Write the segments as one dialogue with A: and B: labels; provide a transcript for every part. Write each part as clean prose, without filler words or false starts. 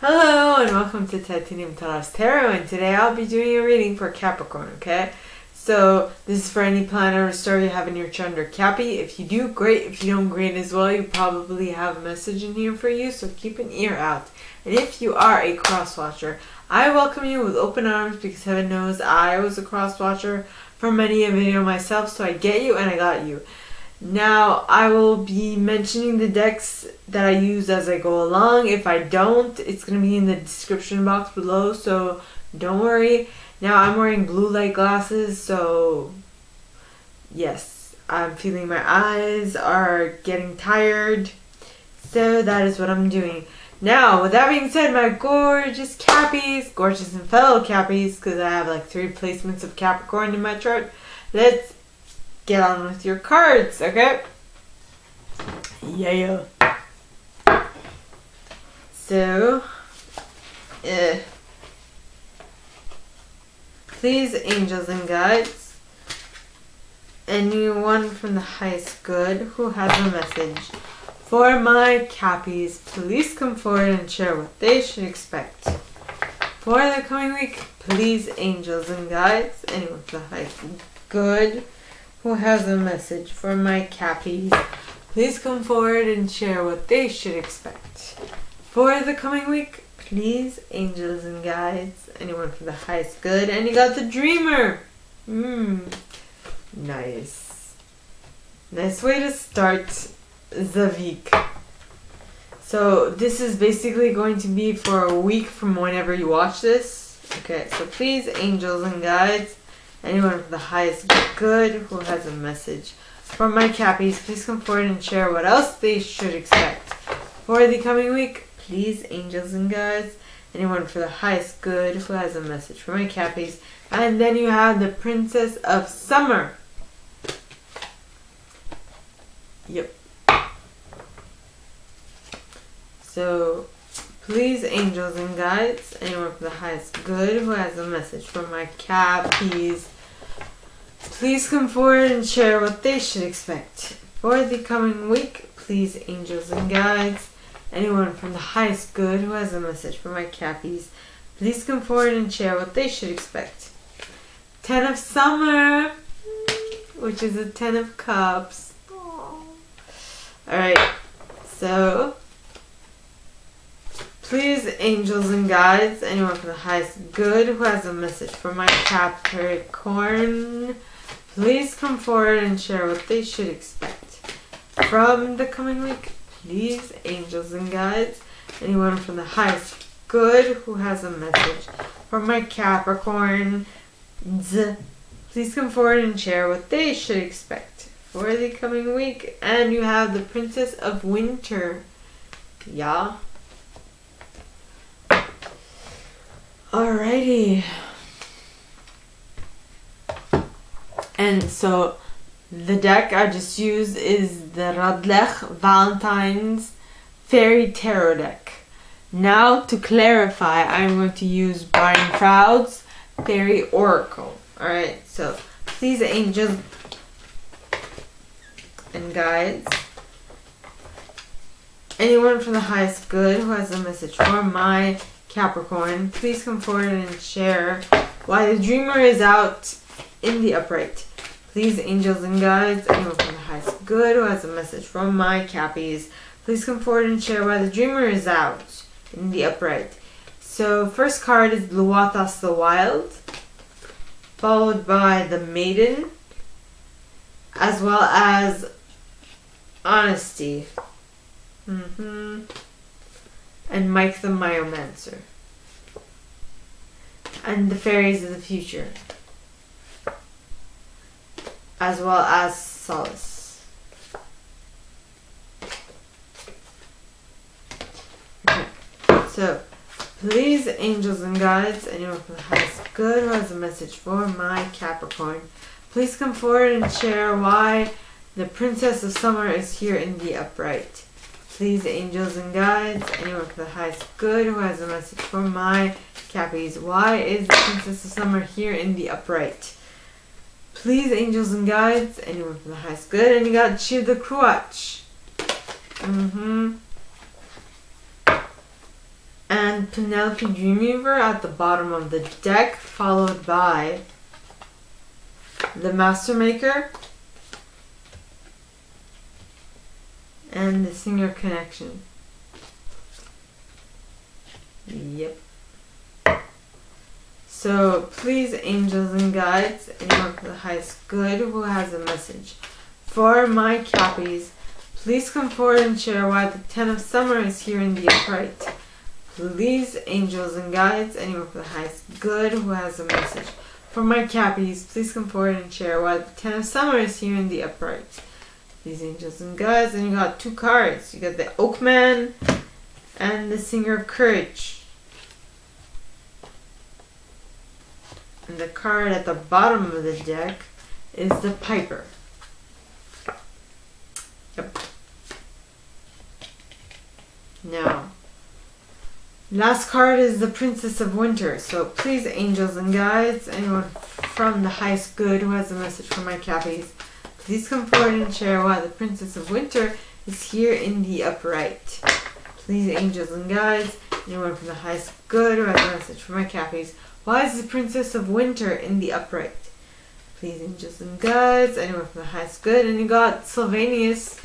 A: Hello and welcome to Titanium Taras Tarot, and today I'll be doing a reading for Capricorn, okay? So this is for any planet or star you have in your chart under Cappy. If you do, great. If you don't, great as well. You probably have a message in here for you, so keep an ear out. And if you are a cross-watcher, I welcome you with open arms because heaven knows I was a cross-watcher for many a video myself, so I get you and I got you. Now, I will be mentioning the decks that I use as I go along. If I don't, it's going to be in the description box below, so don't worry. Now, I'm wearing blue light glasses, so yes, I'm feeling my eyes are getting tired, so that is what I'm doing. Now, with that being said, my gorgeous Cappies, gorgeous and fellow Cappies, because I have like 3 placements of Capricorn in my chart, let's get on with your cards, okay? Yeah. So, please, angels and guides, anyone from the highest good who has a message for my Cappies, please come forward and share what they should expect for the coming week. Please, angels and guides, anyone from the highest good who has a message for my Cappies, please come forward and share what they should expect for the coming week. Please, angels and guides, anyone for the highest good. And you got the Dreamer. Nice. Nice way to start the week. So this is basically going to be for a week from whenever you watch this. Okay, so please, angels and guides, anyone for the highest good who has a message for my Cappies, please come forward and share what else they should expect for the coming week. Please, angels and guides, anyone for the highest good who has a message for my Cappies. And then you have the Princess of Summer. Yep. So, please, angels and guides, anyone for the highest good who has a message for my Cappies, please come forward and share what they should expect for the coming week. Please, angels and guides, anyone from the highest good who has a message for my Cappies, please come forward and share what they should expect. 10 of Summer, which is a 10 of Cups. Alright, so please, angels and guides, anyone from the highest good who has a message for my Capricorn, please come forward and share what they should expect from the coming week. Please, angels and guides, anyone from the highest good who has a message for my Capricorn, please come forward and share what they should expect for the coming week. And you have the Princess of Winter. Yeah. Alrighty. And so the deck I just used is the Radleigh Valentine's Fairy Tarot deck. Now to clarify, I'm going to use Brian Froud's Fairy Oracle. Alright, so please, angels and guides, anyone from the highest good who has a message for my Capricorn, please come forward and share why the Dreamer is out in the upright. Please, angels and guides, anyone from the highest good who has a message from my Cappies, please come forward and share why the Dreamer is out in the upright. So first card is Luathas the Wild, followed by the Maiden, as well as Honesty. And Mike the Myomancer. And the Fairies of the Future. As well as Solace. Okay. So, please, angels and guides, anyone from the highest good who has a message for my Capricorn, please come forward and share why the Princess of Summer is here in the upright. Please, angels and guides, anyone from the highest good who has a message for my Cappies, why is the Princess of Summer here in the upright? Please, angels and guides, anyone from the highest good. And you got Cheer the Cruach. And and Penelope Dreamweaver at the bottom of the deck, followed by the Master Maker and the Singer Connection. Yep. So please, angels and guides, anyone for the highest good who has a message for my Cappies, please come forward and share why the Ten of Summer is here in the upright. Please, angels and guides, anyone for the highest good who has a message for my Cappies, please come forward and share why the Ten of Summer is here in the upright. These angels and guides, and you got two cards. You got the Oakman and the Singer of Courage. And the card at the bottom of the deck is the Piper. Yep. Now, last card is the Princess of Winter. So please, angels and guides, anyone from the highest good who has a message for my Cappies, please come forward and share why the Princess of Winter is here in the upright. Please, angels and guides, anyone from the highest good who has a message for my Cappies, why is the Princess of Winter in the upright? Please, angels and guides, anyone from the highest good. And you got Sylvanus,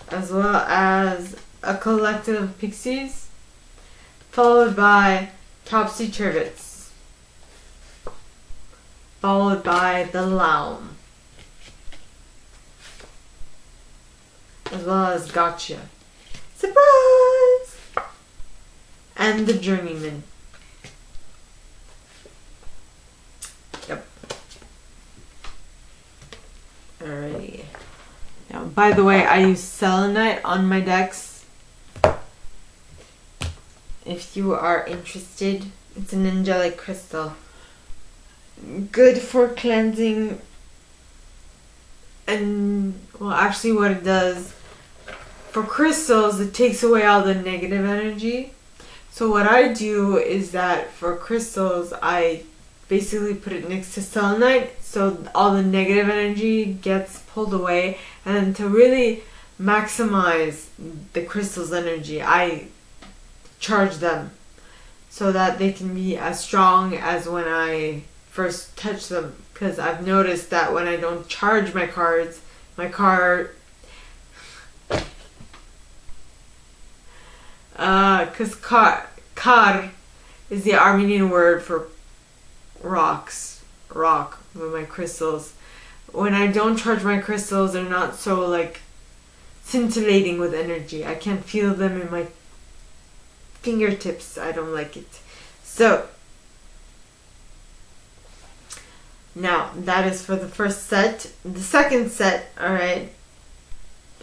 A: as well as a collective of pixies, followed by Topsy Turrets, followed by the Laum, as well as Gotcha. Surprise! And the Journeyman. Yep. Alrighty. Now, by the way, I use selenite on my decks. If you are interested, it's an angelic crystal. Good for cleansing. And, well, actually what it does, for crystals, it takes away all the negative energy. So what I do is that for crystals, I basically put it next to selenite, so all the negative energy gets pulled away. And to really maximize the crystal's energy, I charge them so that they can be as strong as when I first touch them. Because I've noticed that when I don't charge my cards, my card... Because kar is the Armenian word for rock with my crystals. When I don't charge my crystals, they're not so like scintillating with energy. I can't feel them in my fingertips. I don't like it. So now that is for the first set. The second set, alright,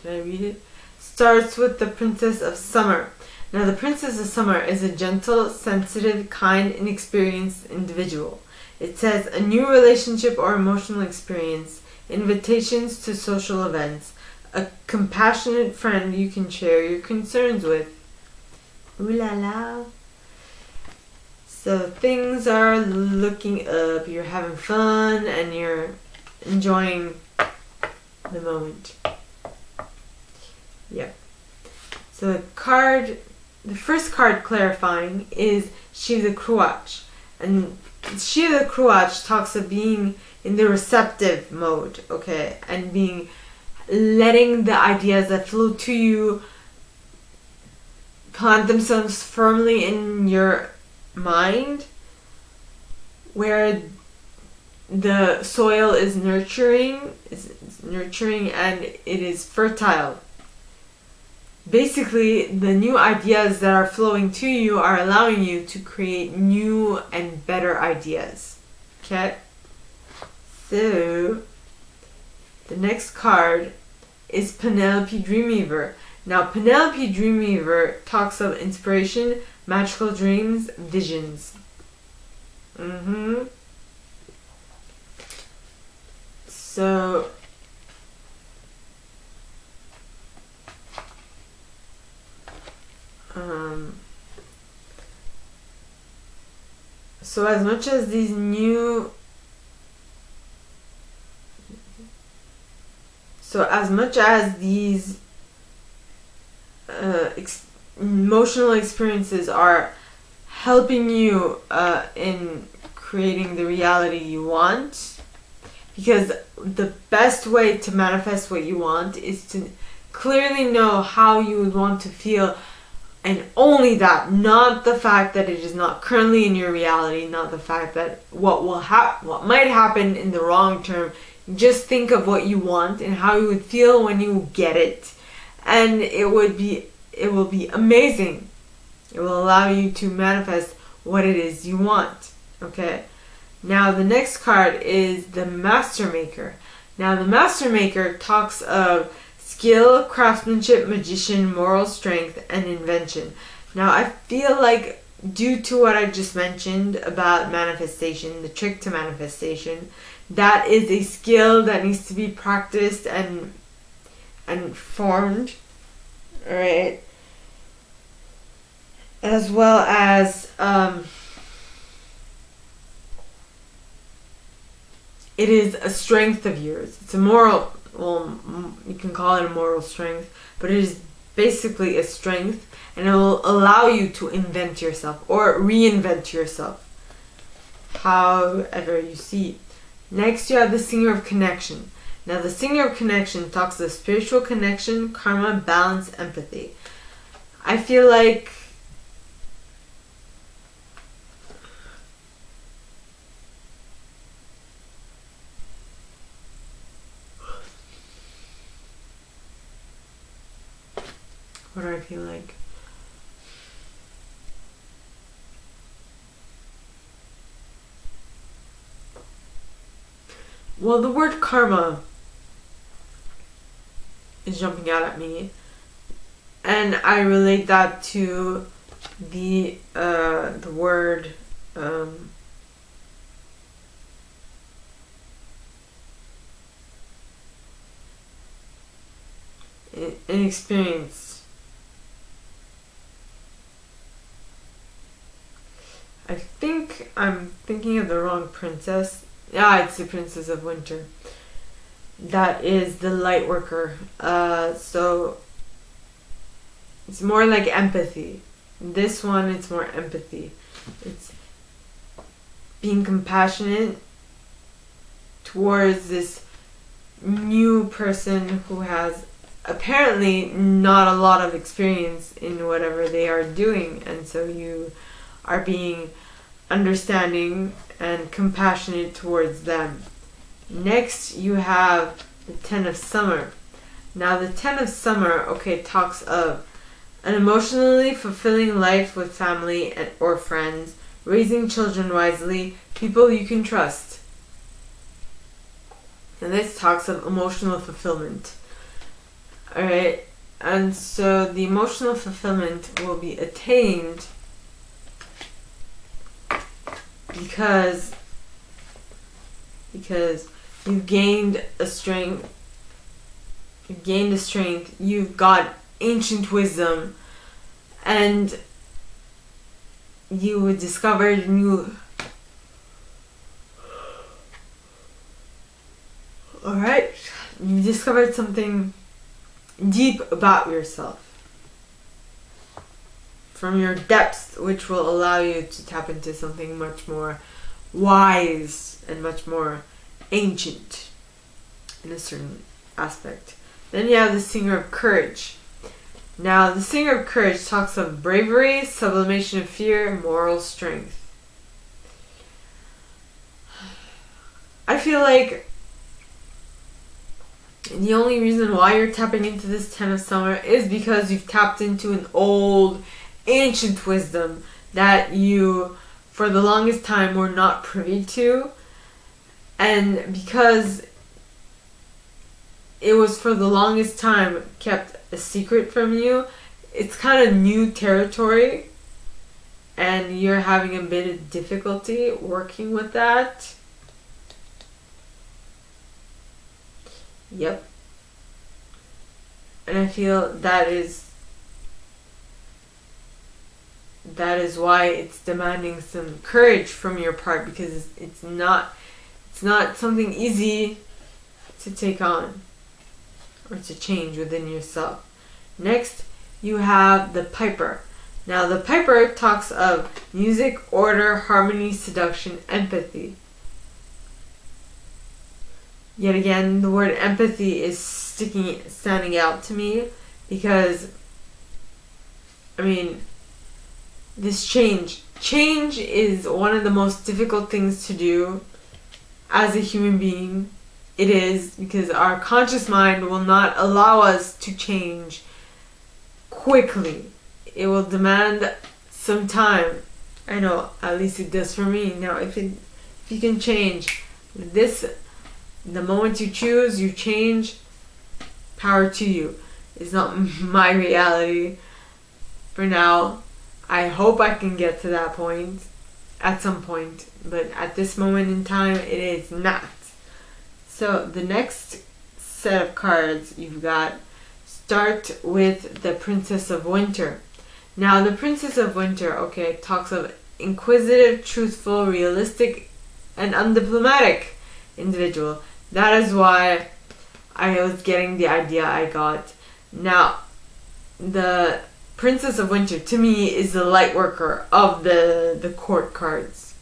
A: did I read it? Starts with the Princess of Summer. Now, the Princess of Summer is a gentle, sensitive, kind, and experienced individual. It says a new relationship or emotional experience, invitations to social events, a compassionate friend you can share your concerns with. Ooh la la. So things are looking up, you're having fun, and you're enjoying the moment. Yep. So the first card clarifying is Shiva the Cruach. And Shiva the Cruach talks of being in the receptive mode, okay? And letting the ideas that flow to you plant themselves firmly in your mind, where the soil is nurturing and it is fertile. Basically, the new ideas that are flowing to you are allowing you to create new and better ideas. Okay? So, the next card is Penelope Dreamweaver. Now, Penelope Dreamweaver talks of inspiration, magical dreams, visions. So, so as much as these emotional experiences are helping you in creating the reality you want, because the best way to manifest what you want is to clearly know how you would want to feel, and only that, not the fact that it is not currently in your reality, not the fact that what might happen in the long term. Just think of what you want and how you would feel when you get it, and it will be amazing. It will allow you to manifest what it is you want. Okay? Now the next card is the Master Maker. Now the Master Maker talks of skill, craftsmanship, magician, moral strength, and invention. Now I feel like, due to what I just mentioned about manifestation, the trick to manifestation, that is a skill that needs to be practiced and formed. Alright? As well as it is a strength of yours. It's a moral, well, you can call it a moral strength, but it is basically a strength, and it will allow you to invent yourself or reinvent yourself, however you see it. Next, you have the Singer of Connection. Now, the Singer of Connection talks of spiritual connection, karma, balance, empathy. I feel like what do I feel like? Well, the word karma is jumping out at me, and I relate that to the word inexperience. I think I'm thinking of the wrong princess. It's the Princess of Winter. That is the light worker. So it's more like empathy. This one, it's more empathy. It's being compassionate towards this new person who has apparently not a lot of experience in whatever they are doing, and so you are being understanding and compassionate towards them. Next, you have the Ten of Summer. Now, the Ten of Summer, talks of an emotionally fulfilling life with family or friends, raising children wisely, people you can trust. And this talks of emotional fulfillment. Alright, and so the emotional fulfillment will be attained because you've gained a strength, you've got ancient wisdom, and you discovered you discovered something deep about yourself from your depths, which will allow you to tap into something much more wise and much more ancient in a certain aspect. Then you have the Singer of Courage. Now, the Singer of Courage talks of bravery, sublimation of fear, and moral strength. I feel like the only reason why you're tapping into this Ten of Summer is because you've tapped into an old, ancient wisdom that you, for the longest time, were not privy to. And because it was for the longest time kept a secret from you, it's kind of new territory, and you're having a bit of difficulty working with that. Yep. And I feel that is why it's demanding some courage from your part, because it's not something easy to take on or to change within yourself. Next, you have the Piper. Now, the Piper talks of music, order, harmony, seduction, empathy. Yet again, the word empathy is standing out to me because, I mean, this change is one of the most difficult things to do as a human being. It is, because our conscious mind will not allow us to change quickly. It will demand some time. I know, at least it does for me. Now, if you can change this, the moment you choose, you change, power to you. It's not my reality for now. I hope I can get to that point at some point, but at this moment in time, it is not. So the next set of cards you've got start with the Princess of Winter. Now, the Princess of Winter, okay, talks of inquisitive, truthful, realistic, and undiplomatic individual. That is why I was getting the idea I got. Now, the Princess of Winter, to me, is the light worker of the court cards.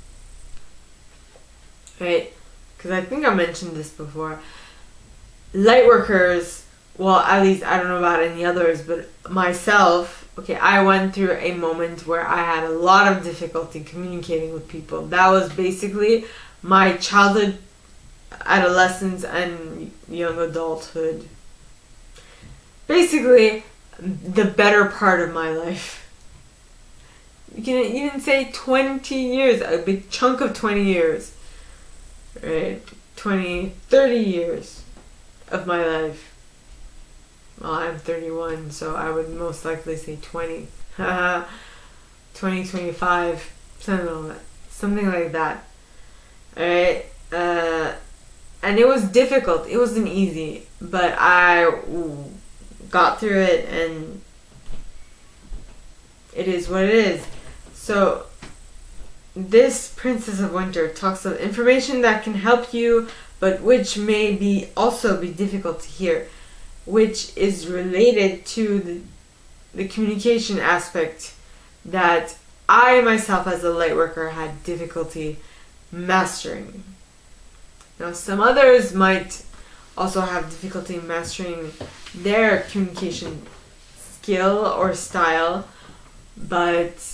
A: Right? Because I think I mentioned this before. Light workers, well, at least I don't know about any others, but myself, okay, I went through a moment where I had a lot of difficulty communicating with people. That was basically my childhood, adolescence, and young adulthood. Basically, the better part of my life. You can even say 20 years, a big chunk of 20 years. Right? 20, 30 years of my life. Well, I'm 31, so I would most likely say 20. 20, 25, something like that. Alright? And it was difficult. It wasn't easy. But I got through it, and it is what it is. So, this Princess of Winter talks of information that can help you, but which may also be difficult to hear, which is related to the communication aspect that I myself as a light worker had difficulty mastering. Now, some others might also have difficulty mastering their communication skill or style, but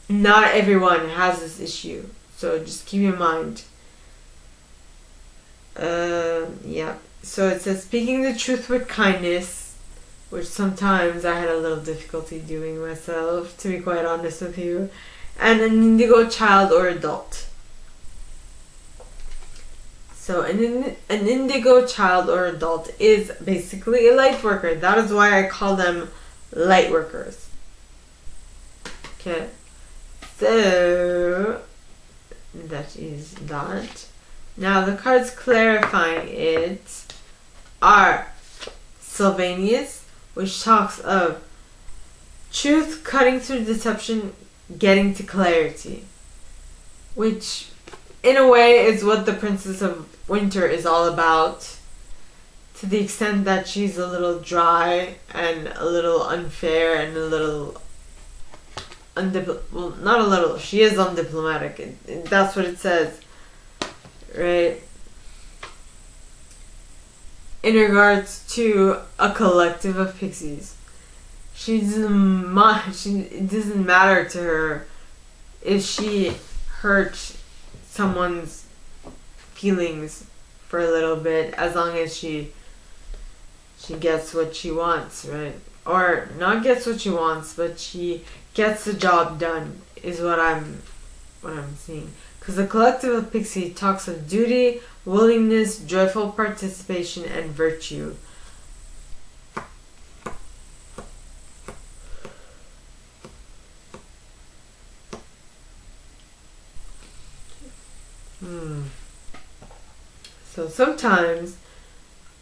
A: not everyone has this issue, so just keep in mind. Yeah. So it says, speaking the truth with kindness, which sometimes I had a little difficulty doing myself, to be quite honest with you, and an indigo child or adult. So an indigo child or adult is basically a light worker. That is why I call them light workers. Okay. So, that is that. Now, the cards clarifying it are Sylvanus, which talks of truth cutting through deception, getting to clarity. Which, in a way, is what the Princess of Winter is all about. To the extent that she's a little dry and a little unfair and a little well, not a little. She is undiplomatic. That's what it says, right? In regards to a collective of pixies, it doesn't matter to her if she hurt someone's feelings for a little bit, as long as she gets what she wants, right? Or not gets what she wants, but she gets the job done, is what I'm seeing. Because the collective of pixie talks of duty, willingness, joyful participation, and virtue. So sometimes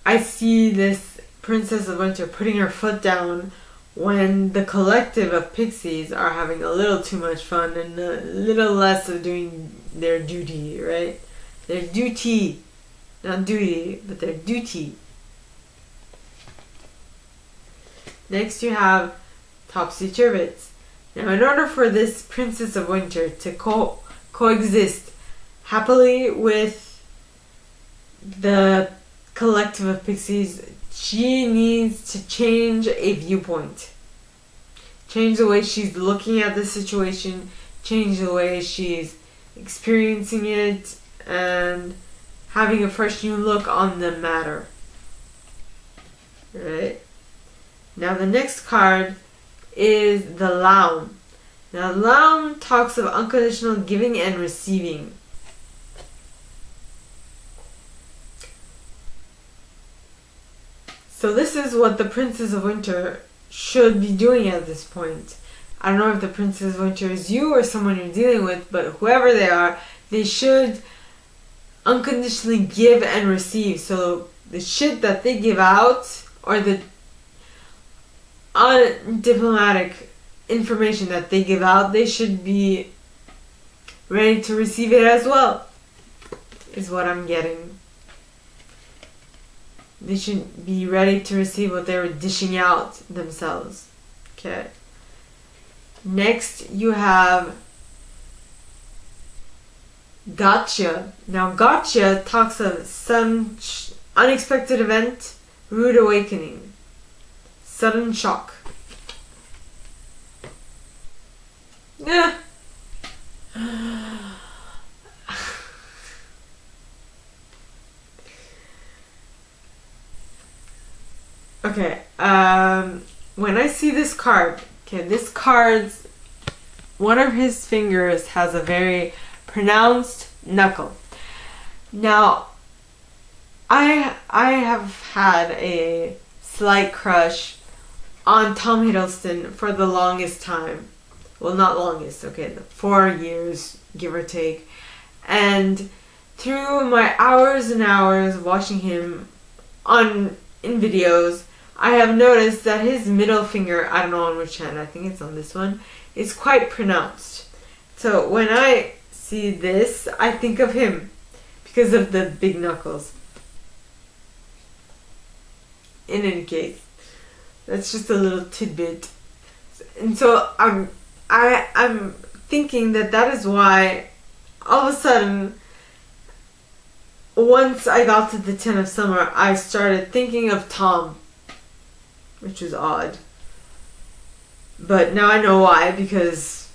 A: I see this Princess of Winter putting her foot down when the collective of pixies are having a little too much fun and a little less of doing their duty, right? Their duty. Not duty, but their duty. Next you have Topsy Turrets. Now in order for this Princess of Winter to coexist happily with the collective of pixies, she needs to change a viewpoint. Change the way she's looking at the situation, change the way she's experiencing it, and having a fresh new look on the matter. Right? Now the next card is the Loum. Now Loum talks of unconditional giving and receiving. So this is what the Princess of Winter should be doing at this point. I don't know if the Princess of Winter is you or someone you're dealing with, but whoever they are, they should unconditionally give and receive. So the shit that they give out, or the undiplomatic information that they give out, they should be ready to receive it as well, is what I'm getting. They should be ready to receive what they were dishing out themselves. Okay. Next, you have Gotcha. Now, Gotcha talks of sudden, unexpected event, rude awakening, sudden shock. Yeah. Okay, when I see this card, this card's, one of his fingers has a very pronounced knuckle. Now, I have had a slight crush on Tom Hiddleston for the longest time. Well, not longest, 4 years, give or take. And through my hours and hours watching him in videos, I have noticed that his middle finger, I don't know on which hand, I think it's on this one, is quite pronounced. So when I see this, I think of him because of the big knuckles. In any case, that's just a little tidbit. And so I'm thinking that is why all of a sudden, once I got to the 10 of Summer, I started thinking of Tom, which is odd. But now I know why, because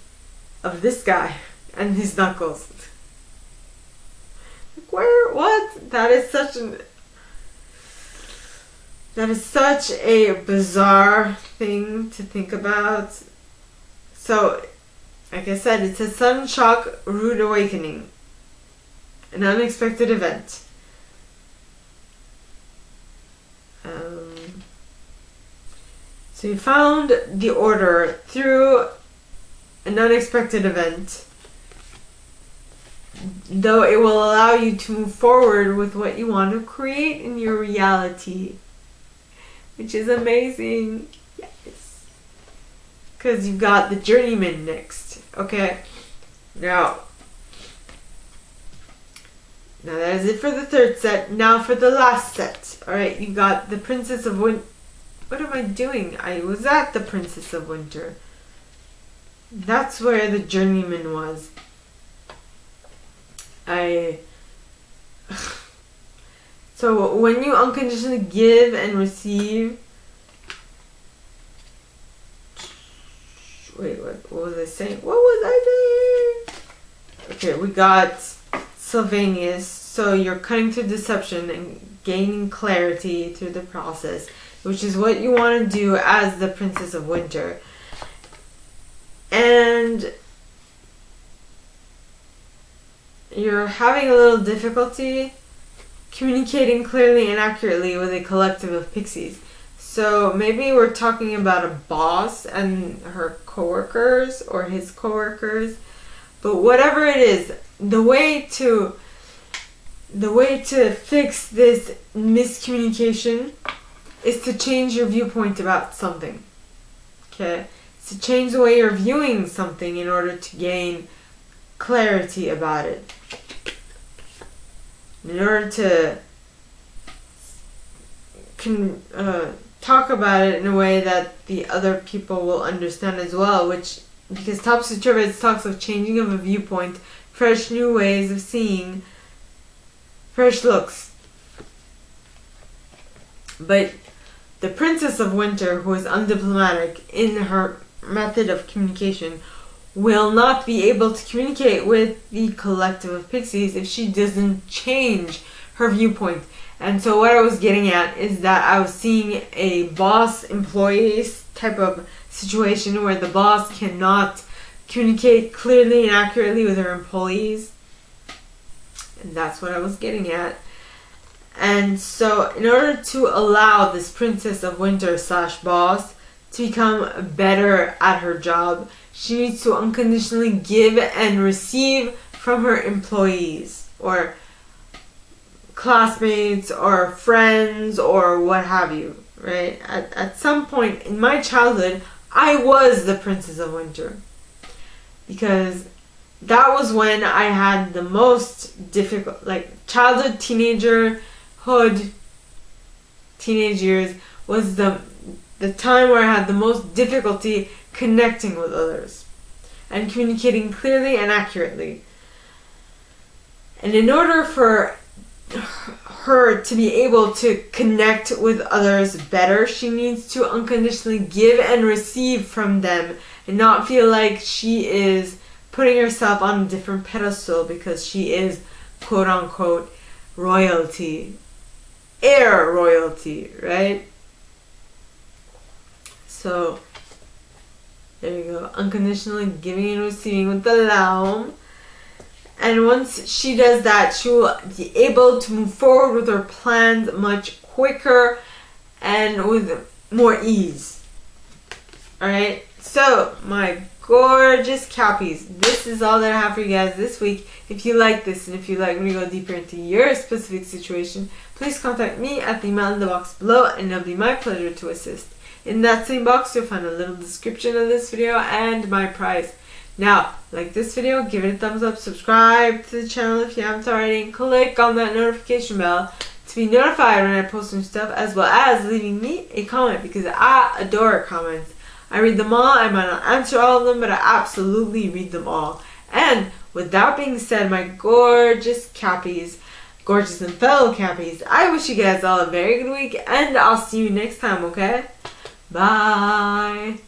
A: of this guy and his knuckles. Like, what? That is such a bizarre thing to think about. So, like I said, it's a sudden shock, rude awakening. An unexpected event. So you found the order through an unexpected event, though it will allow you to move forward with what you want to create in your reality, which is amazing. Yes. Because you've got the Journeyman next. Okay. Now that is it for the third set. Now for the last set. Alright, you got the Princess of Winter. What am I doing? I was at the Princess of Winter. That's where the Journeyman was. So when you unconditionally give and receive. Wait, what was I saying? What was I saying? Okay, we got Sylvanus. So you're cutting through deception and gaining clarity through the process, which is what you want to do as the Princess of Winter. And you're having a little difficulty communicating clearly and accurately with a collective of pixies. So maybe we're talking about a boss and her coworkers or his coworkers. But whatever it is, the way to fix this miscommunication is to change your viewpoint about something. Okay? It's to change the way you're viewing something in order to gain clarity about it. In order to talk about it in a way that the other people will understand as well, because Topsy Turrets talks of changing of a viewpoint, fresh new ways of seeing, fresh looks. But the Princess of Winter, who is undiplomatic in her method of communication, will not be able to communicate with the collective of pixies if she doesn't change her viewpoint. And so what I was getting at is that I was seeing a boss-employee type of situation where the boss cannot communicate clearly and accurately with her employees. And that's what I was getting at. And so in order to allow this Princess of Winter / boss to become better at her job, she needs to unconditionally give and receive from her employees or classmates or friends or what have you, right? At some point in my childhood, I was the Princess of Winter, because that was when I had the most difficult, like childhood, teenage years was the time where I had the most difficulty connecting with others and communicating clearly and accurately. And in order for her to be able to connect with others better, she needs to unconditionally give and receive from them and not feel like she is putting herself on a different pedestal because she is quote unquote royalty, heir royalty, right? So there you go, unconditionally giving and receiving with the Laum. And once she does that, she will be able to move forward with her plans much quicker and with more ease. Alright, so my gorgeous Cappies, this is all that I have for you guys this week. If you like this and if you'd like me to go deeper into your specific situation, please contact me at the email in the box below and it'll be my pleasure to assist. In that same box, you'll find a little description of this video and my price. Now, like this video, give it a thumbs up, subscribe to the channel if you haven't already, and click on that notification bell to be notified when I post new stuff, as well as leaving me a comment, because I adore comments. I read them all. I might not answer all of them, but I absolutely read them all. And with that being said, my gorgeous Cappies, gorgeous and fellow Cappies, I wish you guys all a very good week, and I'll see you next time, okay? Bye!